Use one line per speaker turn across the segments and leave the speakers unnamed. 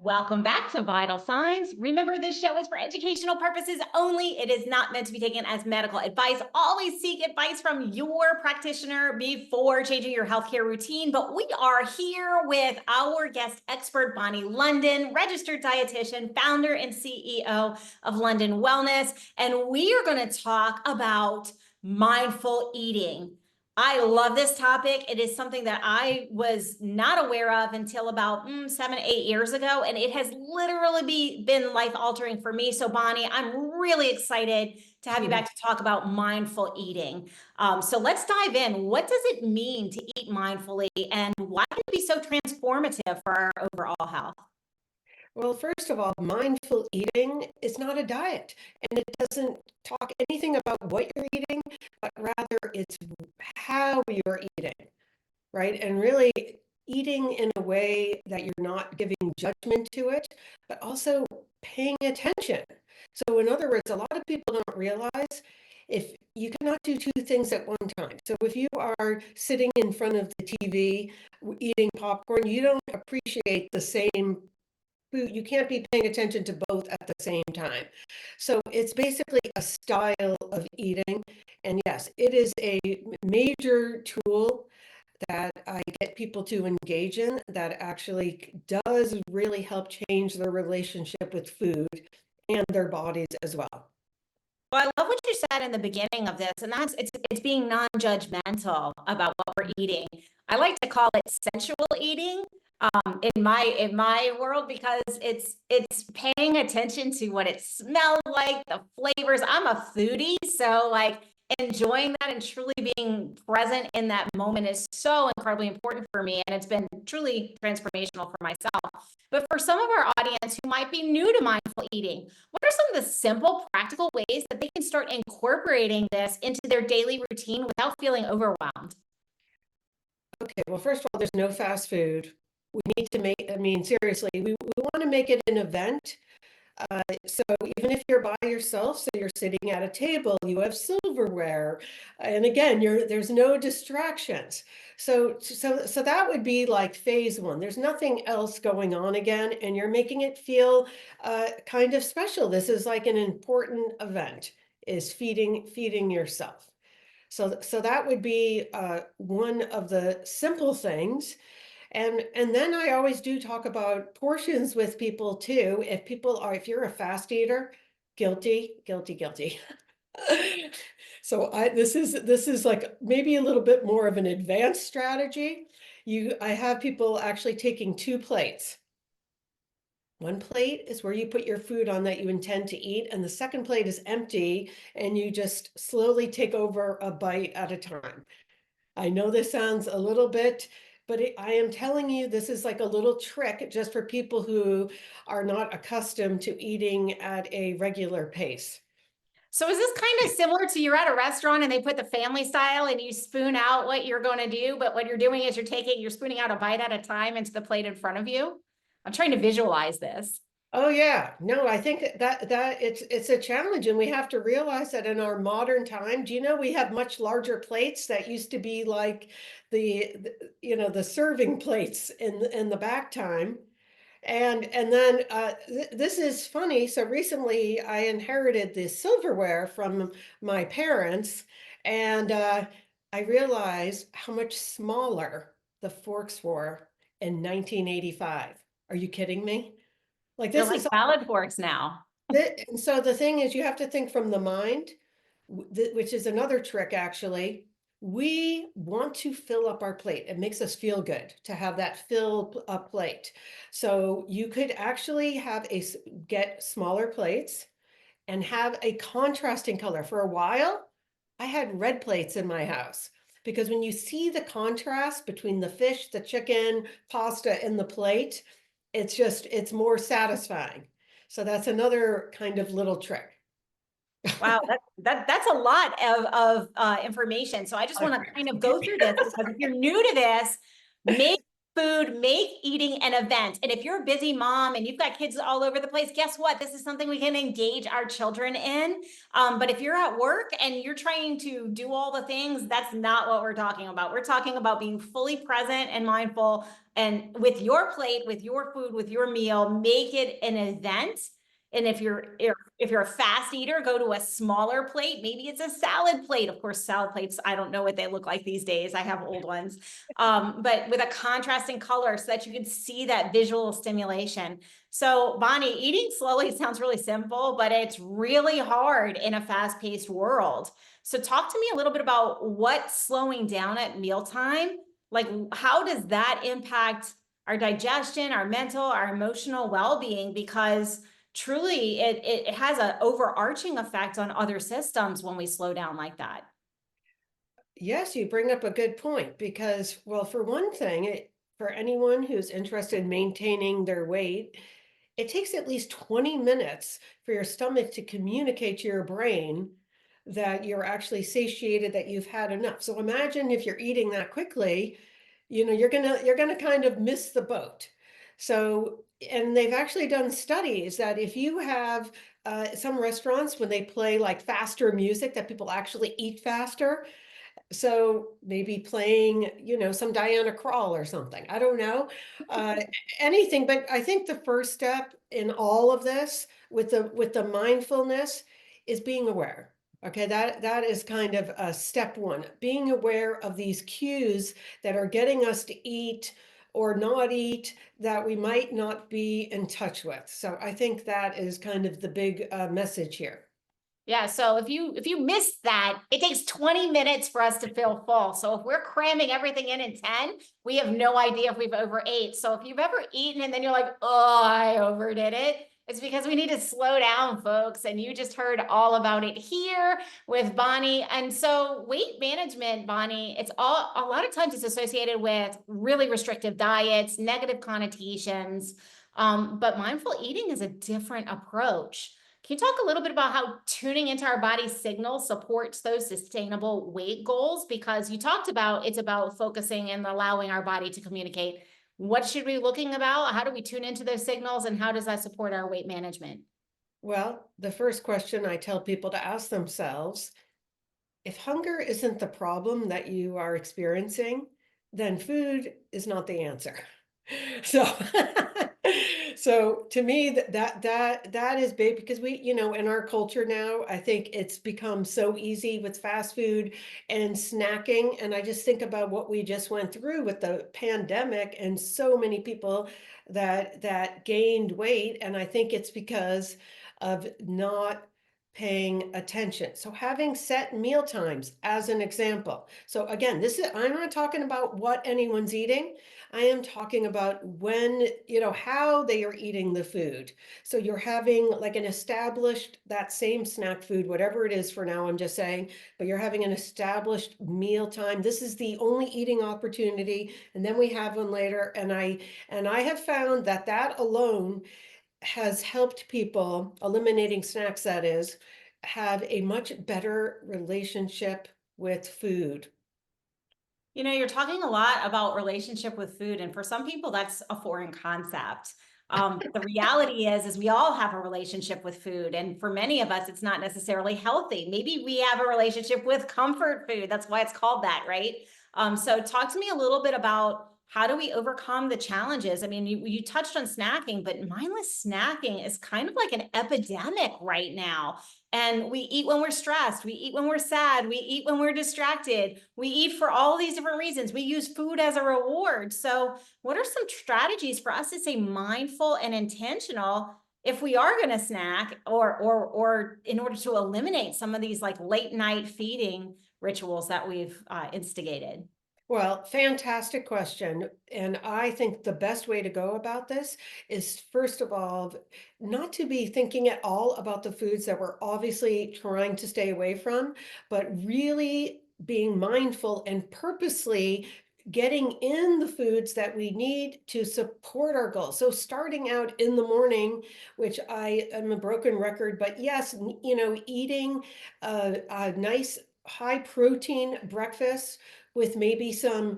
Welcome back to Vital Signs. Remember, this show is for educational purposes only. It is not meant to be taken as medical advice. Always seek advice from your practitioner before changing your healthcare routine. But we are here with our guest expert, Bonni London, registered dietitian, founder and CEO of London Wellness. And we are going to talk about mindful eating. I love this topic. It is something that I was not aware of until about 7, 8 years ago, and it has literally been life-altering for me. So Bonni, I'm really excited to have you back to talk about mindful eating. So let's dive in. What does it mean to eat mindfully, and why can it be so transformative for our overall health?
Well, first of all, mindful eating is not a diet, and it doesn't talk anything about what you're eating, but rather it's how you're eating, right? And really eating in a way that you're not giving judgment to it, but also paying attention. So, in other words, a lot of people don't realize if you cannot do two things at one time. So, if you are sitting in front of the TV eating popcorn, you don't appreciate the same food. You can't be paying attention to both at the same time. So it's basically a style of eating. And yes, it is a major tool that I get people to engage in that actually does really help change their relationship with food and their bodies as well.
Well, I love what you said in the beginning of this, and it's being non-judgmental about what we're eating. I like to call it sensual eating in my world, because it's paying attention to what it smells like, the flavors. I'm a foodie, so like enjoying that and truly being present in that moment is so incredibly important for me, and it's been truly transformational for myself. But for some of our audience who might be new to mindful eating, what are some of the simple, practical ways that they can start incorporating this into their daily routine without feeling overwhelmed?
Okay, well, first of all, there's no fast food. We need to make, I mean, seriously, we want to make it an event. So even if you're by yourself, so you're sitting at a table, you have silverware, and again, there's no distractions. So that would be like phase one. There's nothing else going on again, and you're making it feel kind of special. This is like an important event, is feeding yourself. So that would be one of the simple things. And then I always do talk about portions with people too. If you're a fast eater, guilty, guilty, guilty. So this is like maybe a little bit more of an advanced strategy. I have people actually taking two plates. One plate is where you put your food on that you intend to eat, and the second plate is empty, and you just slowly take over a bite at a time. I know this sounds a little bit, but I am telling you, this is like a little trick just for people who are not accustomed to eating at a regular pace.
So is this kind of similar to you're at a restaurant and they put the family style and you spoon out what you're going to do, but what you're doing is you're spooning out a bite at a time into the plate in front of you? I'm trying to visualize this.
Oh yeah, no, I think that it's a challenge, and we have to realize that in our modern time, do you know we have much larger plates that used to be like the serving plates in the back time. And then this is funny. So recently I inherited the silverware from my parents, and I realized how much smaller the forks were in 1985. Are you kidding me? Like
They're
this
like
is
salad forks now.
and so the thing is, you have to think from the mind, which is another trick actually. We want to fill up our plate. It makes us feel good to have that filled up plate. So you could actually get smaller plates and have a contrasting color. For a while, I had red plates in my house because when you see the contrast between the fish, the chicken, pasta, and the plate, it's more satisfying. So that's another kind of little trick.
Wow, that's a lot of information. So I just want to kind of go through this, because if you're new to this, maybe food, make eating an event. And if you're a busy mom and you've got kids all over the place, guess what? This is something we can engage our children in. But if you're at work and you're trying to do all the things, that's not what we're talking about. We're talking about being fully present and mindful and with your plate, with your food, with your meal, make it an event. And if you're a fast eater, go to a smaller plate. Maybe it's a salad plate. Of course, salad plates, I don't know what they look like these days. I have old ones. But with a contrasting color so that you can see that visual stimulation. So Bonnie, eating slowly sounds really simple, but it's really hard in a fast-paced world. So talk to me a little bit about what slowing down at mealtime, like how does that impact our digestion, our mental, our emotional well-being? Because truly it has an overarching effect on other systems when we slow down like that.
Yes, you bring up a good point because, well, for one thing, for anyone who's interested in maintaining their weight, it takes at least 20 minutes for your stomach to communicate to your brain that you're actually satiated, that you've had enough. So imagine if you're eating that quickly, you're gonna kind of miss the boat. So, and they've actually done studies that if you have some restaurants when they play like faster music, that people actually eat faster. So maybe playing, some Diana Krall or something. I don't know. Uh, anything, but I think the first step in all of this with the mindfulness is being aware. Okay, that is kind of step one, being aware of these cues that are getting us to eat or not eat that we might not be in touch with. So I think that is kind of the big message here.
Yeah, so if you missed that, it takes 20 minutes for us to feel full. So if we're cramming everything in 10, we have no idea if we've overate. So if you've ever eaten and then you're like, "Oh, I overdid it." It's because we need to slow down, folks. And you just heard all about it here with Bonnie. And so weight management, Bonnie, it's all a lot of times it's associated with really restrictive diets, negative connotations. But mindful eating is a different approach. Can you talk a little bit about how tuning into our body's signals supports those sustainable weight goals? Because you talked about it's about focusing and allowing our body to communicate. What should we be looking about? How do we tune into those signals and how does that support our weight management?
Well, the first question I tell people to ask themselves, if hunger isn't the problem that you are experiencing, then food is not the answer. So, so to me, that is big because we, in our culture now, I think it's become so easy with fast food and snacking. And I just think about what we just went through with the pandemic and so many people that gained weight. And I think it's because of not paying attention. So having set meal times as an example. So again, I'm not talking about what anyone's eating. I am talking about when, how they are eating the food. So you're having like an established, that same snack food, whatever it is for now, I'm just saying, but you're having an established meal time. This is the only eating opportunity. And then we have one later. And I have found that that alone has helped people, eliminating snacks that is, have a much better relationship with food.
You know, you're talking a lot about relationship with food, and for some people, that's a foreign concept. But the reality is we all have a relationship with food, and for many of us, it's not necessarily healthy. Maybe we have a relationship with comfort food. That's why it's called that, right? So talk to me a little bit about how do we overcome the challenges? I mean, you touched on snacking, but mindless snacking is kind of like an epidemic right now. And we eat when we're stressed, we eat when we're sad, we eat when we're distracted, we eat for all these different reasons. We use food as a reward. So, what are some strategies for us to stay mindful and intentional if we are going to snack or in order to eliminate some of these like late night feeding rituals that we've instigated?
Well, fantastic question. And I think the best way to go about this is, first of all, not to be thinking at all about the foods that we're obviously trying to stay away from, but really being mindful and purposely getting in the foods that we need to support our goals. So starting out in the morning, which I am a broken record, but yes, eating a nice high protein breakfast with maybe some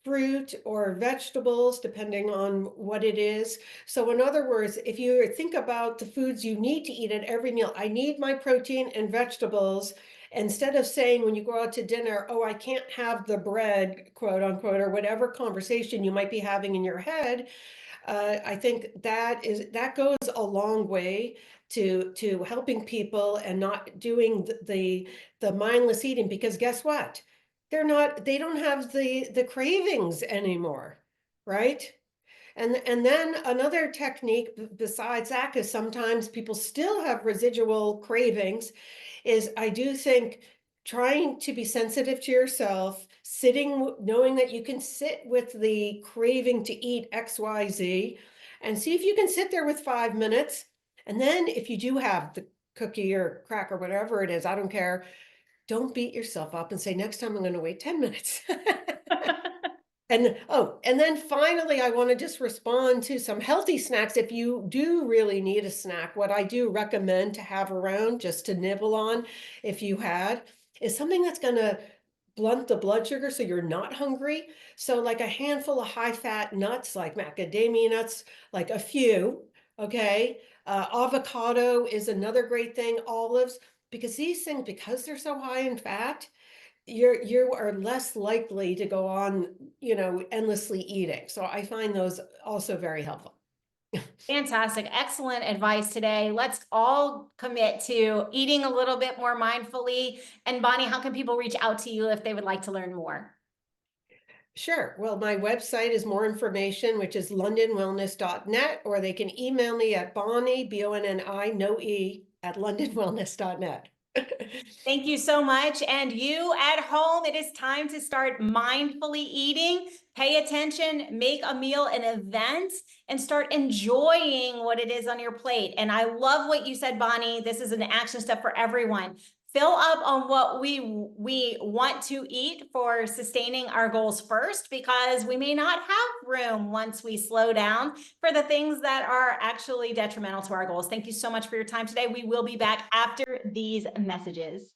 fruit or vegetables, depending on what it is. So in other words, if you think about the foods you need to eat at every meal, I need my protein and vegetables. Instead of saying when you go out to dinner, oh, I can't have the bread, quote unquote, or whatever conversation you might be having in your head, I think that goes a long way to helping people and not doing the mindless eating, because guess what? They don't have the cravings anymore, right? And then another technique besides that, because sometimes people still have residual cravings, is I do think trying to be sensitive to yourself, sitting, knowing that you can sit with the craving to eat XYZ, and see if you can sit there with 5 minutes. And then if you do have the cookie or cracker, whatever it is, I don't care, don't beat yourself up and say, next time I'm going to wait 10 minutes. And then finally, I want to just respond to some healthy snacks. If you do really need a snack, what I do recommend to have around just to nibble on, if you had, is something that's going to blunt the blood sugar so you're not hungry. So like a handful of high-fat nuts, like macadamia nuts, like a few, okay? Avocado is another great thing, olives, because these things, because they're so high in fat, you are less likely to go on, endlessly eating. So I find those also very helpful.
Fantastic. Excellent advice today. Let's all commit to eating a little bit more mindfully. And Bonnie, how can people reach out to you if they would like to learn more?
Sure. Well, my website is more information, which is londonwellness.net, or they can email me at Bonni, Bonni, no E, at londonwellness.net.
Thank you so much. And you at home, it is time to start mindfully eating. Pay attention, make a meal an event, and start enjoying what it is on your plate. And I love what you said, Bonnie. This is an action step for everyone. Fill up on what we want to eat for sustaining our goals first, because we may not have room once we slow down for the things that are actually detrimental to our goals. Thank you so much for your time today. We will be back after these messages.